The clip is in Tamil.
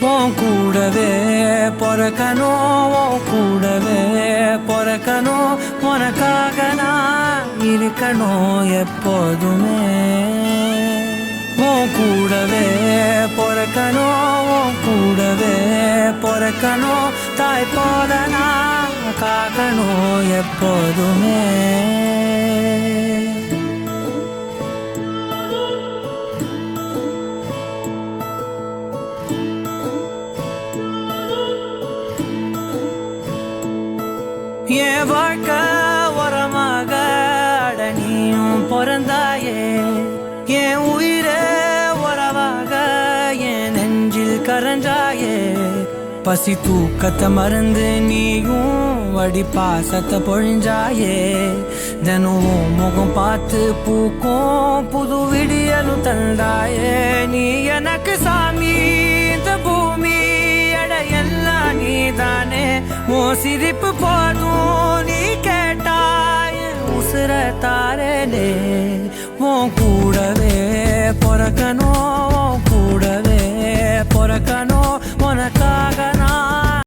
உன் கூடவே பொறக்கணும், உன் கூடவே பொறக்கணும், உனக்காக நான் இருக்கணும் எப்போதுமே. உன் கூடவே பொறக்கணும், உன் கூடவே பொறக்கணும், தாய் போல நான் காக்கணும் எப்போதுமே. என் வாழ்க்கை உரமாக நீயும் பிறந்தாயே, என் உயிரே உறவாக என் நெஞ்சில் கரஞ்சாயே. பசி தூக்கத்தை மறந்து நீயும் வடி பாசத்தை பொழிஞ்சாயே. தினமும் முகம் பார்த்து பூக்கும் புது விடியலும் தந்தாயே. நீ எனக்கு சாமி, இந்த பூமி எல்லாம் நீதானே. ஓ சிரிப்பு போதும் நீ கேட்டாய் உசுர தாரலே. உன் கூடவே பொறக்கணும், கூடவே பொறக்கணும்,